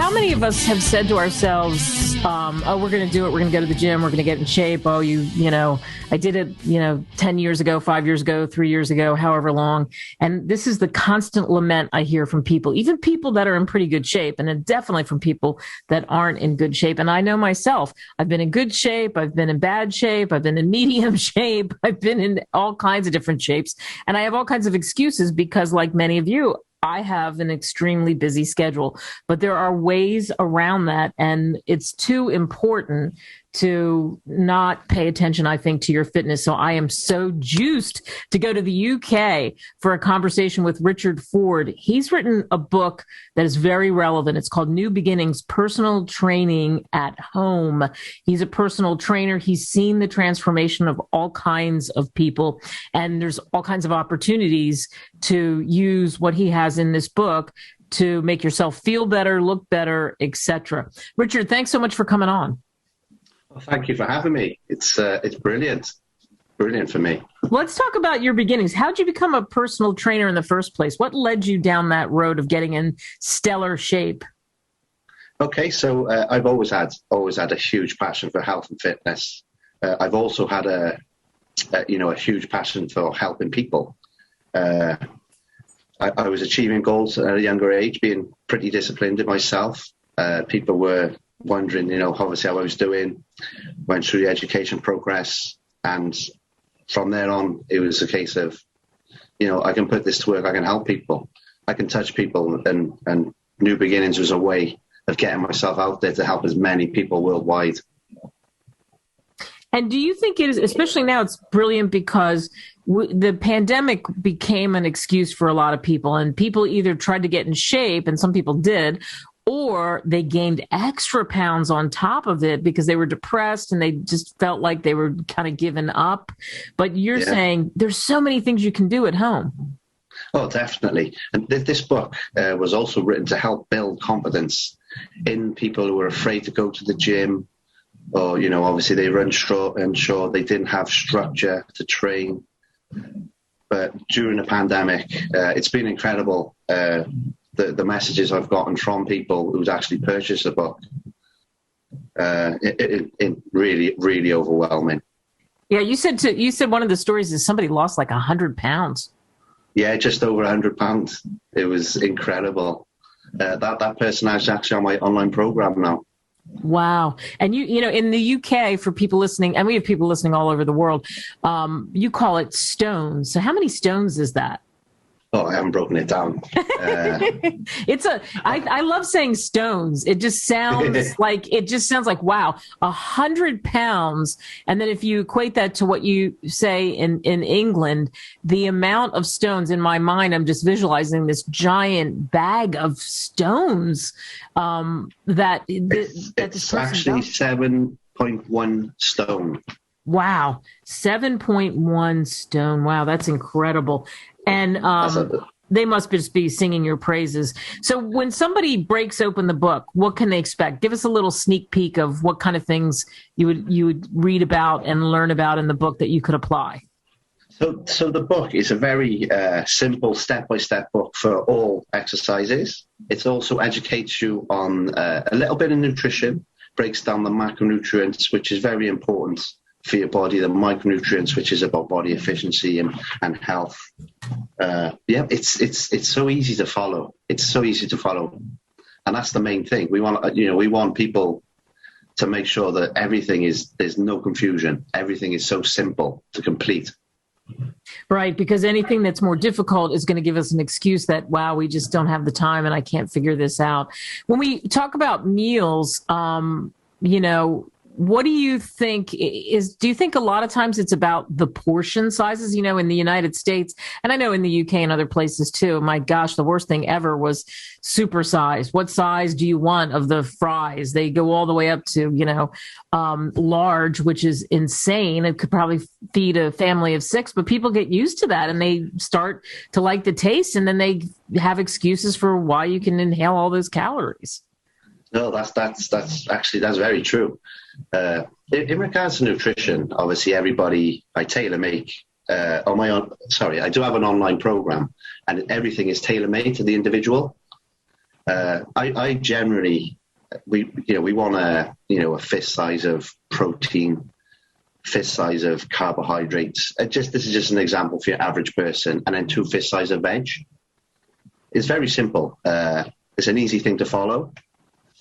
how many of us have said to ourselves, oh, we're going to do it. We're going to go to the gym. We're going to get in shape. Oh, I did it, 10 years ago, 5 years ago, 3 years ago, however long. And this is the constant lament I hear from people, even people that are in pretty good shape, and then definitely from people that aren't in good shape. And I know myself, I've been in good shape. I've been in bad shape. I've been in medium shape. I've been in all kinds of different shapes. And I have all kinds of excuses because, like many of you, I have an extremely busy schedule, but there are ways around that. And it's too important to not pay attention, I think, to your fitness. So I am so juiced to go to the UK for a conversation with Richard Ford. He's written a book that is very relevant. It's called New Beginnings, Personal Training at Home. He's a personal trainer. He's seen the transformation of all kinds of people, and there's all kinds of opportunities to use what he has in this book to make yourself feel better, look better, etc. Richard, thanks so much for coming on. Well, thank you for having me. It's brilliant. Brilliant for me. Let's talk about your beginnings. How'd you become a personal trainer in the first place? What led you down that road of getting in stellar shape? Okay, so I've always had a huge passion for health and fitness. I've also had a huge passion for helping people. I was achieving goals at a younger age, being pretty disciplined in myself. People were wondering, obviously how I was doing, went through the education progress, and from there on, it was a case of, I can put this to work, I can help people, I can touch people, and New Beginnings was a way of getting myself out there to help as many people worldwide. And do you think it is, especially now, it's brilliant because the pandemic became an excuse for a lot of people, and people either tried to get in shape, and some people did, or they gained extra pounds on top of it because they were depressed and they just felt like they were kind of giving up. But you're saying there's so many things you can do at home. Oh, definitely. And this book was also written to help build confidence in people who are afraid to go to the gym, or, obviously they run short and sure they didn't have structure to train. But during the pandemic, it's been incredible. The messages I've gotten from people who's actually purchased the book, it really, really overwhelming. Yeah, you said one of the stories is somebody lost like 100 pounds. Yeah, just over 100 pounds. It was incredible. That person is actually on my online program now. Wow. And in the UK, for people listening, and we have people listening all over the world, you call it stones. So how many stones is that? Oh, I haven't broken it down. I love saying stones. It just sounds like, wow, 100 pounds. And then if you equate that to what you say in England, the amount of stones in my mind, I'm just visualizing this giant bag of stones, it's actually 7.1 stone. Wow. 7.1 stone. Wow. That's incredible. And they must just be singing your praises. So when somebody breaks open the book, what can they expect? Give us a little sneak peek of what kind of things you would read about and learn about in the book that you could apply. So the book is a very simple step-by-step book for all exercises. It also educates you on a little bit of nutrition, breaks down the macronutrients, which is very important for your body, the micronutrients, which is about body efficiency and health. It's so easy to follow. It's so easy to follow, and that's the main thing. We want people to make sure that there's no confusion. Everything is so simple to complete. Right, because anything that's more difficult is going to give us an excuse that, wow, we just don't have the time and I can't figure this out. When we talk about meals, what do you think do you think a lot of times it's about the portion sizes, in the United States, and I know in the UK and other places too, my gosh, the worst thing ever was super size. What size do you want of the fries? They go all the way up to, large, which is insane. It could probably feed a family of 6, but people get used to that and they start to like the taste, and then they have excuses for why you can inhale all those calories. No, that's very true. In regards to nutrition, obviously I tailor make on my own. Sorry, I do have an online program, and everything is tailor made to the individual. I generally we want a fist size of protein, fist size of carbohydrates. This is just an example for your average person, and then 2 fist size of veg. It's very simple. It's an easy thing to follow.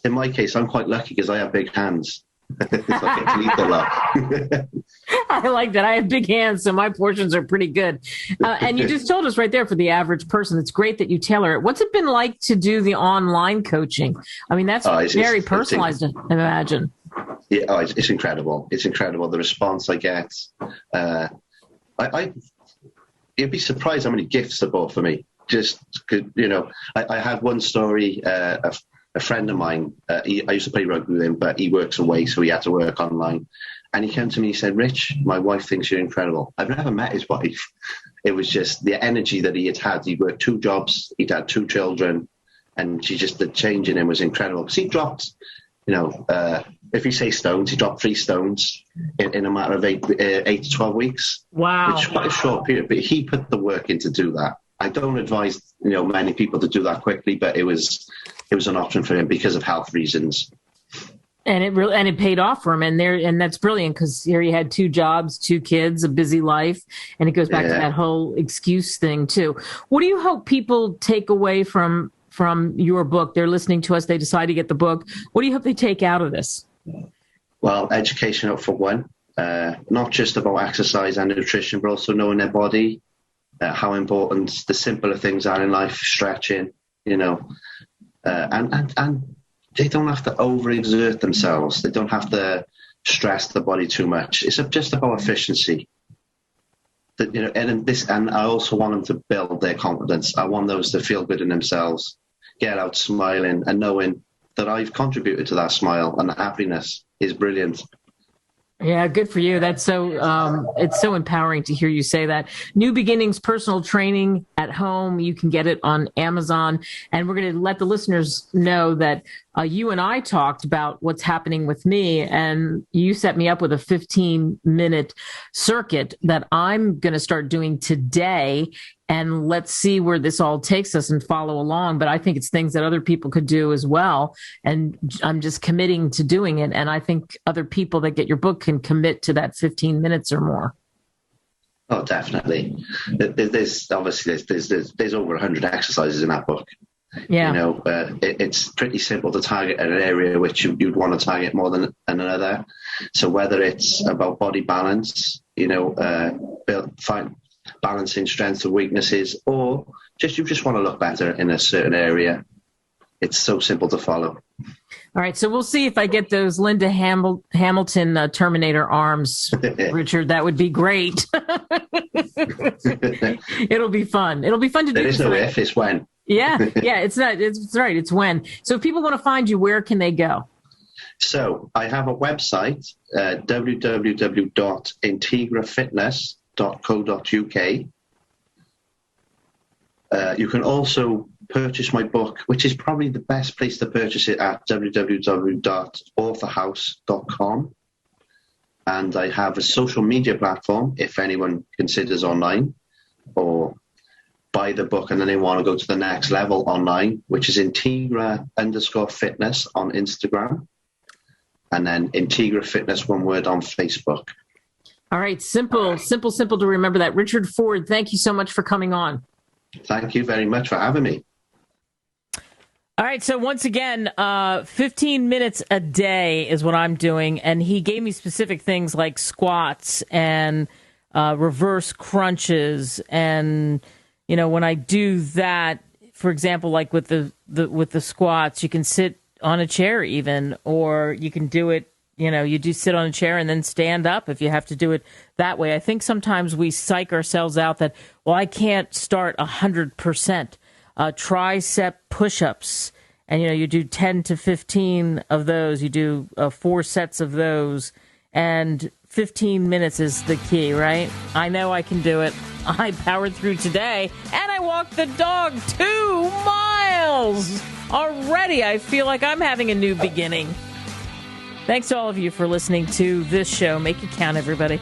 In my case, I'm quite lucky because I have big hands. It's like I can eat a lot. I like that. I have big hands, so my portions are pretty good. And you just told us right there, for the average person, it's great that you tailor it. What's it been like to do the online coaching? I mean, that's very personalized, I imagine. Yeah, it's incredible. It's incredible, the response I get. You'd be surprised how many gifts they bought for me. Just, I had one story, a friend of mine, I used to play rugby with him, but he works away, so he had to work online. And he came to me and he said, "Rich, my wife thinks you're incredible." I've never met his wife. It was just the energy that he had. He worked 2 jobs, he'd had 2 children, and the change in him was incredible. Because he dropped, if you say stones, he dropped 3 stones in a matter of 8 to 12 weeks. Wow. Which is quite a short period, but he put the work in to do that. I don't advise, many people to do that quickly, but it was an option for him because of health reasons. And it paid off for him, and that's brilliant, because here he had 2 jobs, 2 kids, a busy life, and it goes back to that whole excuse thing too. What do you hope people take away from your book? They're listening to us, they decide to get the book. What do you hope they take out of this? Well, education for one, not just about exercise and nutrition, but also knowing their body, how important the simpler things are in life, stretching, and they don't have to overexert themselves. They don't have to stress the body too much. It's just about efficiency. And I also want them to build their confidence. I want those to feel good in themselves, get out smiling and knowing that I've contributed to that smile, and the happiness is brilliant. Yeah, good for you. That's it's so empowering to hear you say that. New Beginnings Personal Training at Home. You can get it on Amazon. And we're going to let the listeners know that you and I talked about what's happening with me, and you set me up with a 15-minute circuit that I'm going to start doing today. And let's see where this all takes us and follow along. But I think it's things that other people could do as well. And I'm just committing to doing it. And I think other people that get your book can commit to that 15 minutes or more. Oh, definitely. There's over 100 exercises in that book. Yeah. It's pretty simple to target an area which you'd want to target more than another. So whether it's about body balance, balancing strengths and weaknesses, or you just want to look better in a certain area, it's so simple to follow. All right, so we'll see if I get those Linda Hamilton Terminator arms, Richard. That would be great. It'll be fun. It'll be fun to do. There is no if, it's when. Yeah, it's not. It's right. It's when. So if people want to find you, where can they go? So I have a website, www.integrafitness.co.uk. You can also purchase my book, which is probably the best place to purchase it, at www.authorhouse.com. And I have a social media platform, if anyone considers online or buy the book and then they want to go to the next level online, which is Integra_Fitness on Instagram, and then Integra Fitness, one word, on Facebook. All right. Simple to remember that. Richard Ford, thank you so much for coming on. Thank you very much for having me. All right. So once again, 15 minutes a day is what I'm doing. And he gave me specific things like squats and reverse crunches. And, when I do that, for example, like with the squats, you can sit on a chair even, or you can do it, you do sit on a chair and then stand up if you have to do it that way. I think sometimes we psych ourselves out that, well, I can't start 100%. Tricep push-ups, and, you do 10 to 15 of those. You do 4 sets of those, and 15 minutes is the key, right? I know I can do it. I powered through today, and I walked the dog 2 miles. Already, I feel like I'm having a new beginning. Thanks to all of you for listening to this show. Make it count, everybody.